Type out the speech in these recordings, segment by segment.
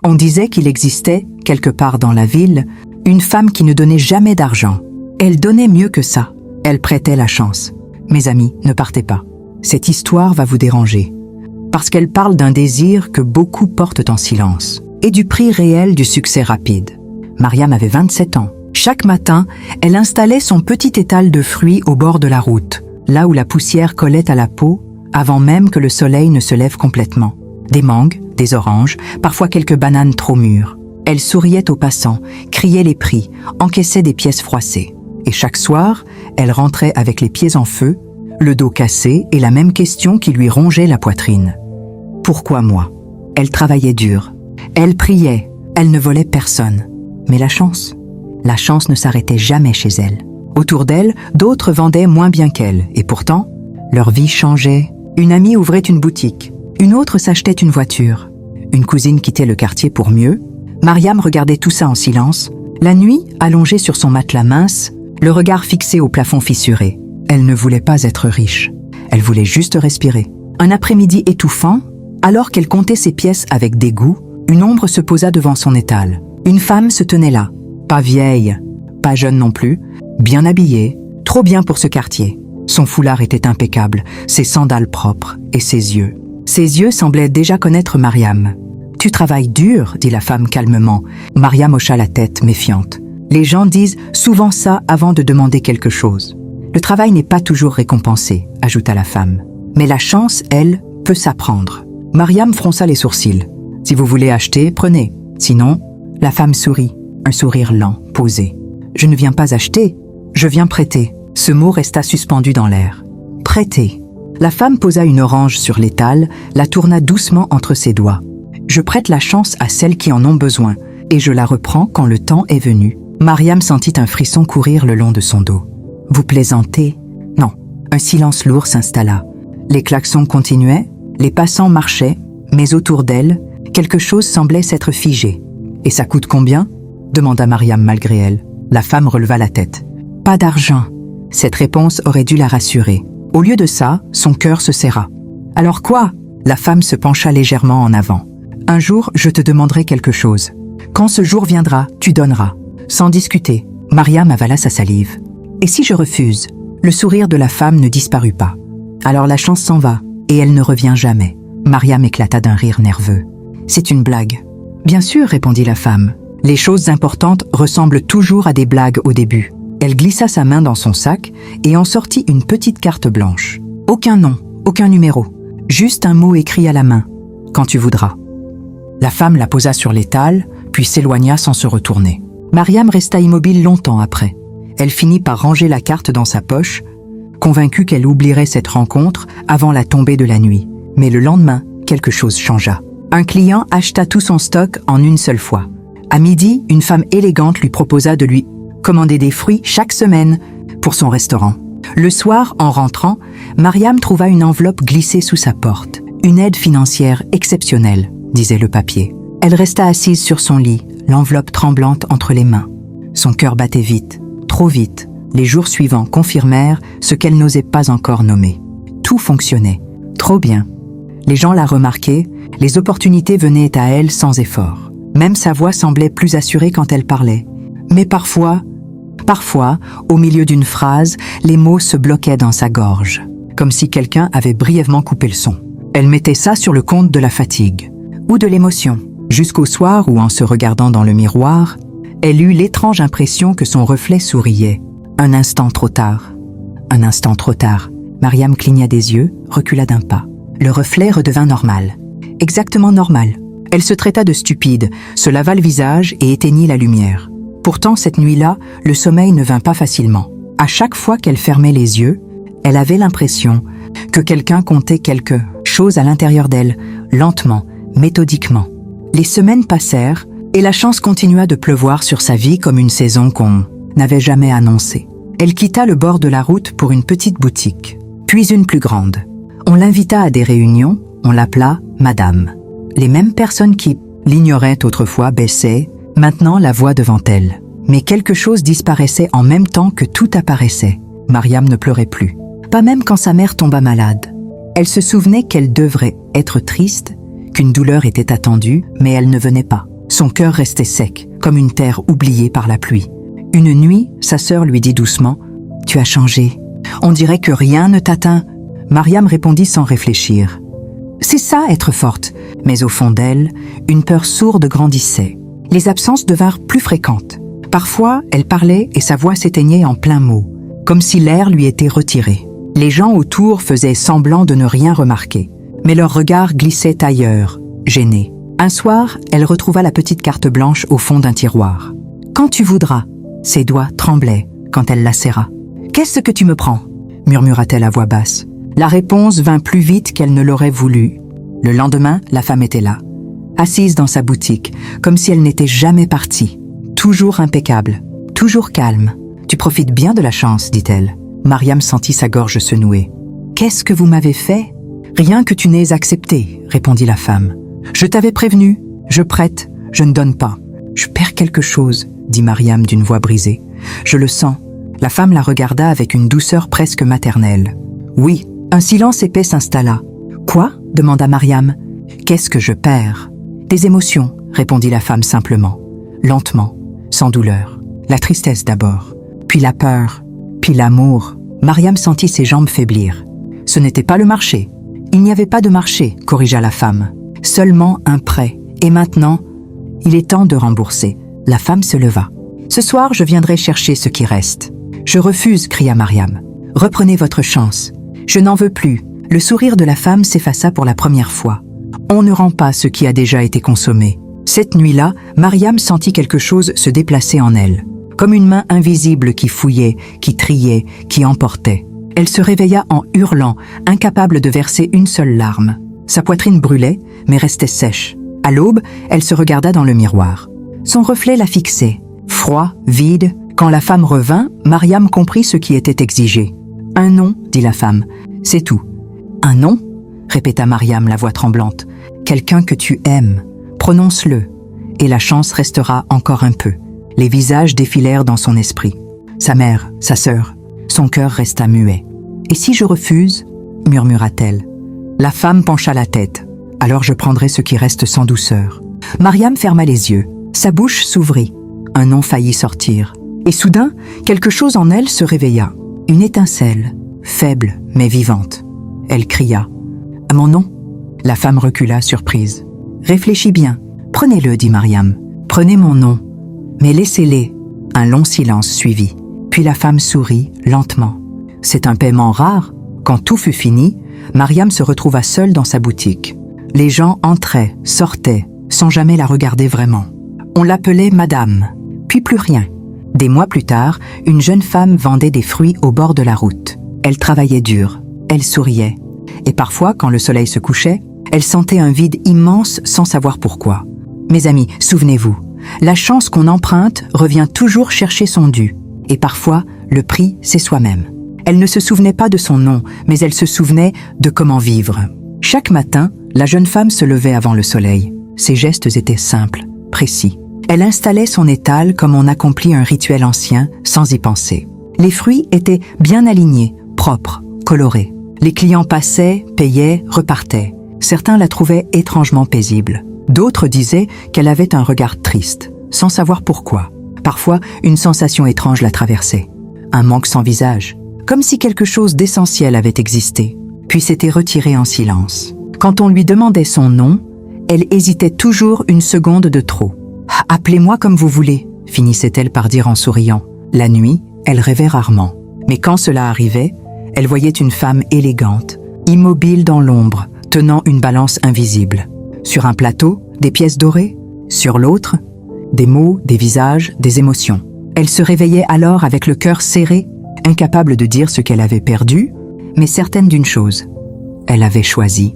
On disait qu'il existait, quelque part dans la ville, une femme qui ne donnait jamais d'argent. Elle donnait mieux que ça. Elle prêtait la chance. Mes amis, ne partez pas. Cette histoire va vous déranger. Parce qu'elle parle d'un désir que beaucoup portent en silence. Et du prix réel du succès rapide. Mariam avait 27 ans. Chaque matin, elle installait son petit étal de fruits au bord de la route, là où la poussière collait à la peau, avant même que le soleil ne se lève complètement. Des mangues, des oranges, parfois quelques bananes trop mûres. Elle souriait aux passants, criait les prix, encaissait des pièces froissées. Et chaque soir, elle rentrait avec les pieds en feu, le dos cassé et la même question qui lui rongeait la poitrine. Pourquoi moi? Elle travaillait dur. Elle priait. Elle ne volait personne. Mais la chance ne s'arrêtait jamais chez elle. Autour d'elle, d'autres vendaient moins bien qu'elle. Et pourtant, leur vie changeait. Une amie ouvrait une boutique. Une autre s'achetait une voiture. Une cousine quittait le quartier pour mieux. Mariam regardait tout ça en silence. La nuit, allongée sur son matelas mince, le regard fixé au plafond fissuré. Elle ne voulait pas être riche. Elle voulait juste respirer. Un après-midi étouffant, alors qu'elle comptait ses pièces avec dégoût, une ombre se posa devant son étal. Une femme se tenait là. Pas vieille, pas jeune non plus, bien habillée, trop bien pour ce quartier. Son foulard était impeccable, ses sandales propres et ses yeux. Ses yeux semblaient déjà connaître Mariam. « Tu travailles dur », dit la femme calmement. Mariam hocha la tête, méfiante. Les gens disent souvent ça avant de demander quelque chose. Le travail n'est pas toujours récompensé, ajouta la femme. Mais la chance, elle, peut s'apprendre. Mariam fronça les sourcils. Si vous voulez acheter, prenez. Sinon, la femme sourit, un sourire lent, posé. Je ne viens pas acheter, je viens prêter. Ce mot resta suspendu dans l'air. Prêter. La femme posa une orange sur l'étal, la tourna doucement entre ses doigts. Je prête la chance à celles qui en ont besoin, et je la reprends quand le temps est venu. Mariam sentit un frisson courir le long de son dos. Vous plaisantez? Non. Un silence lourd s'installa. Les klaxons continuaient, les passants marchaient, mais autour d'elle, quelque chose semblait s'être figé. Et ça coûte combien? Demanda Mariam malgré elle. La femme releva la tête. Pas d'argent. Cette réponse aurait dû la rassurer. Au lieu de ça, son cœur se serra. Alors quoi? La femme se pencha légèrement en avant. Un jour, je te demanderai quelque chose. Quand ce jour viendra, tu donneras. Sans discuter, Mariam avala sa salive. Et si je refuse? Le sourire de la femme ne disparut pas. Alors la chance s'en va, et elle ne revient jamais. Mariam éclata d'un rire nerveux. C'est une blague. Bien sûr, répondit la femme. Les choses importantes ressemblent toujours à des blagues au début. Elle glissa sa main dans son sac et en sortit une petite carte blanche. Aucun nom, aucun numéro. Juste un mot écrit à la main. Quand tu voudras. La femme la posa sur l'étal, puis s'éloigna sans se retourner. Mariam resta immobile longtemps après. Elle finit par ranger la carte dans sa poche, convaincue qu'elle oublierait cette rencontre avant la tombée de la nuit. Mais le lendemain, quelque chose changea. Un client acheta tout son stock en une seule fois. À midi, une femme élégante lui proposa de lui commander des fruits chaque semaine pour son restaurant. Le soir, en rentrant, Mariam trouva une enveloppe glissée sous sa porte. Une aide financière exceptionnelle, disait le papier. Elle resta assise sur son lit, l'enveloppe tremblante entre les mains. Son cœur battait vite, trop vite. Les jours suivants confirmèrent ce qu'elle n'osait pas encore nommer. Tout fonctionnait, trop bien. Les gens la remarquaient, les opportunités venaient à elle sans effort. Même sa voix semblait plus assurée quand elle parlait. Mais parfois, au milieu d'une phrase, les mots se bloquaient dans sa gorge, comme si quelqu'un avait brièvement coupé le son. Elle mettait ça sur le compte de la fatigue, ou de l'émotion, jusqu'au soir où, en se regardant dans le miroir, elle eut l'étrange impression que son reflet souriait. Un instant trop tard. Un instant trop tard. Mariam cligna des yeux, recula d'un pas. Le reflet redevint normal. Exactement normal. Elle se traita de stupide, se lava le visage et éteignit la lumière. Pourtant, cette nuit-là, le sommeil ne vint pas facilement. À chaque fois qu'elle fermait les yeux, elle avait l'impression que quelqu'un comptait quelque chose à l'intérieur d'elle, lentement, méthodiquement. Les semaines passèrent et la chance continua de pleuvoir sur sa vie comme une saison qu'on n'avait jamais annoncée. Elle quitta le bord de la route pour une petite boutique, puis une plus grande. On l'invita à des réunions, on l'appela Madame. Les mêmes personnes qui l'ignoraient autrefois baissaient maintenant la voix devant elle. Mais quelque chose disparaissait en même temps que tout apparaissait. Mariam ne pleurait plus. Pas même quand sa mère tomba malade. Elle se souvenait qu'elle devrait être triste, qu'une douleur était attendue, mais elle ne venait pas. Son cœur restait sec, comme une terre oubliée par la pluie. Une nuit, sa sœur lui dit doucement « Tu as changé. On dirait que rien ne t'atteint. » Mariam répondit sans réfléchir. C'est ça, être forte. Mais au fond d'elle, une peur sourde grandissait. Les absences devinrent plus fréquentes. Parfois, elle parlait et sa voix s'éteignait en plein mot, comme si l'air lui était retiré. Les gens autour faisaient semblant de ne rien remarquer, mais leurs regards glissaient ailleurs, gênés. Un soir, elle retrouva la petite carte blanche au fond d'un tiroir. « Quand tu voudras », ses doigts tremblaient quand elle la serra. « Qu'est-ce que tu me prends ?» murmura-t-elle à voix basse. La réponse vint plus vite qu'elle ne l'aurait voulu. Le lendemain, la femme était là, assise dans sa boutique, comme si elle n'était jamais partie. Toujours impeccable, toujours calme. « Tu profites bien de la chance, dit-elle. » Mariam sentit sa gorge se nouer. « Qu'est-ce que vous m'avez fait ?»« Rien que tu n'aies accepté, » répondit la femme. « Je t'avais prévenu, je prête, je ne donne pas. »« Je perds quelque chose, » dit Mariam d'une voix brisée. « Je le sens. » La femme la regarda avec une douceur presque maternelle. « Oui. » Un silence épais s'installa. « Quoi ?» demanda Mariam. « Qu'est-ce que je perds ?»« Des émotions, » répondit la femme simplement. Lentement, sans douleur. La tristesse d'abord, puis la peur, puis l'amour. Mariam sentit ses jambes faiblir. « Ce n'était pas le marché. »« Il n'y avait pas de marché, » corrigea la femme. « Seulement un prêt. Et maintenant, il est temps de rembourser. » La femme se leva. « Ce soir, je viendrai chercher ce qui reste. »« Je refuse, » cria Mariam. « Reprenez votre chance. » « Je n'en veux plus. » Le sourire de la femme s'effaça pour la première fois. On ne rend pas ce qui a déjà été consommé. Cette nuit-là, Mariam sentit quelque chose se déplacer en elle, comme une main invisible qui fouillait, qui triait, qui emportait. Elle se réveilla en hurlant, incapable de verser une seule larme. Sa poitrine brûlait, mais restait sèche. À l'aube, elle se regarda dans le miroir. Son reflet la fixait, froid, vide. Quand la femme revint, Mariam comprit ce qui était exigé. « Un nom, » dit la femme. « C'est tout. »« Un nom ?» répéta Mariam, la voix tremblante. « Quelqu'un que tu aimes. Prononce-le. Et la chance restera encore un peu. » Les visages défilèrent dans son esprit. Sa mère, sa sœur. Son cœur resta muet. « Et si je refuse ?» murmura-t-elle. La femme pencha la tête. « Alors je prendrai ce qui reste sans douceur. » Mariam ferma les yeux. Sa bouche s'ouvrit. Un nom faillit sortir. Et soudain, quelque chose en elle se réveilla. Une étincelle, faible mais vivante. Elle cria « À mon nom ?» La femme recula, surprise. « Réfléchis bien. Prenez-le, dit Mariam. Prenez mon nom. Mais laissez-les. » Un long silence suivit. Puis la femme sourit, lentement. C'est un paiement rare. Quand tout fut fini, Mariam se retrouva seule dans sa boutique. Les gens entraient, sortaient, sans jamais la regarder vraiment. On l'appelait Madame, puis plus rien. Des mois plus tard, une jeune femme vendait des fruits au bord de la route. Elle travaillait dur, elle souriait. Et parfois, quand le soleil se couchait, elle sentait un vide immense sans savoir pourquoi. Mes amis, souvenez-vous, la chance qu'on emprunte revient toujours chercher son dû. Et parfois, le prix, c'est soi-même. Elle ne se souvenait pas de son nom, mais elle se souvenait de comment vivre. Chaque matin, la jeune femme se levait avant le soleil. Ses gestes étaient simples, précis. Elle installait son étal comme on accomplit un rituel ancien, sans y penser. Les fruits étaient bien alignés, propres, colorés. Les clients passaient, payaient, repartaient. Certains la trouvaient étrangement paisible. D'autres disaient qu'elle avait un regard triste, sans savoir pourquoi. Parfois, une sensation étrange la traversait. Un manque sans visage, comme si quelque chose d'essentiel avait existé, puis s'était retiré en silence. Quand on lui demandait son nom, elle hésitait toujours une seconde de trop. « Appelez-moi comme vous voulez », finissait-elle par dire en souriant. La nuit, elle rêvait rarement. Mais quand cela arrivait, elle voyait une femme élégante, immobile dans l'ombre, tenant une balance invisible. Sur un plateau, des pièces dorées. Sur l'autre, des mots, des visages, des émotions. Elle se réveillait alors avec le cœur serré, incapable de dire ce qu'elle avait perdu, mais certaine d'une chose. Elle avait choisi.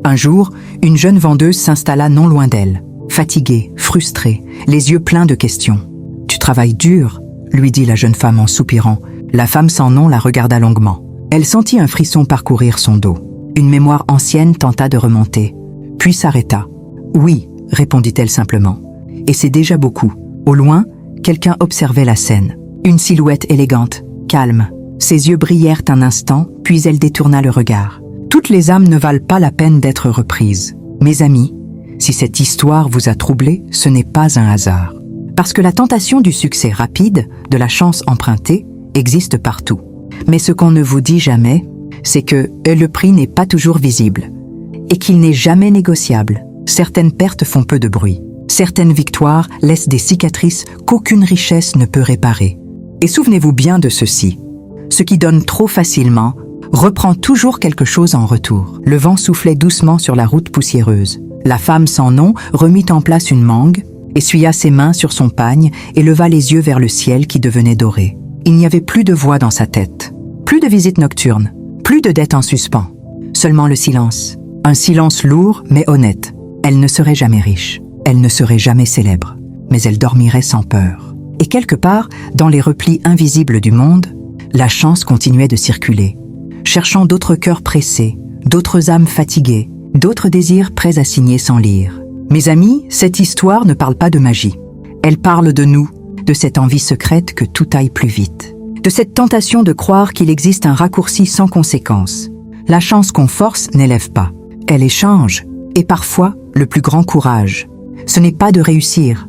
Un jour, une jeune vendeuse s'installa non loin d'elle. Fatiguée, frustrée, les yeux pleins de questions. « Tu travailles dur », lui dit la jeune femme en soupirant. La femme sans nom la regarda longuement. Elle sentit un frisson parcourir son dos. Une mémoire ancienne tenta de remonter, puis s'arrêta. « Oui », répondit-elle simplement. Et c'est déjà beaucoup. Au loin, quelqu'un observait la scène. Une silhouette élégante, calme. Ses yeux brillèrent un instant, puis elle détourna le regard. Toutes les âmes ne valent pas la peine d'être reprises. Mes amis, Si cette histoire vous a troublé, ce n'est pas un hasard. Parce que la tentation du succès rapide, de la chance empruntée, existe partout. Mais ce qu'on ne vous dit jamais, c'est que le prix n'est pas toujours visible et qu'il n'est jamais négociable. Certaines pertes font peu de bruit. Certaines victoires laissent des cicatrices qu'aucune richesse ne peut réparer. Et souvenez-vous bien de ceci. Ce qui donne trop facilement reprend toujours quelque chose en retour. Le vent soufflait doucement sur la route poussiéreuse. La femme sans nom remit en place une mangue, essuya ses mains sur son pagne et leva les yeux vers le ciel qui devenait doré. Il n'y avait plus de voix dans sa tête, plus de visites nocturnes, plus de dettes en suspens. Seulement le silence. Un silence lourd mais honnête. Elle ne serait jamais riche, elle ne serait jamais célèbre, mais elle dormirait sans peur. Et quelque part, dans les replis invisibles du monde, la chance continuait de circuler, cherchant d'autres cœurs pressés, d'autres âmes fatiguées, d'autres désirs prêts à signer sans lire. Mes amis, cette histoire ne parle pas de magie. Elle parle de nous, de cette envie secrète que tout aille plus vite, de cette tentation de croire qu'il existe un raccourci sans conséquence. La chance qu'on force n'élève pas, elle échange, et parfois, le plus grand courage, ce n'est pas de réussir,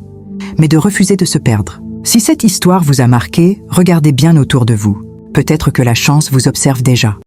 mais de refuser de se perdre. Si cette histoire vous a marqué, regardez bien autour de vous. Peut-être que la chance vous observe déjà.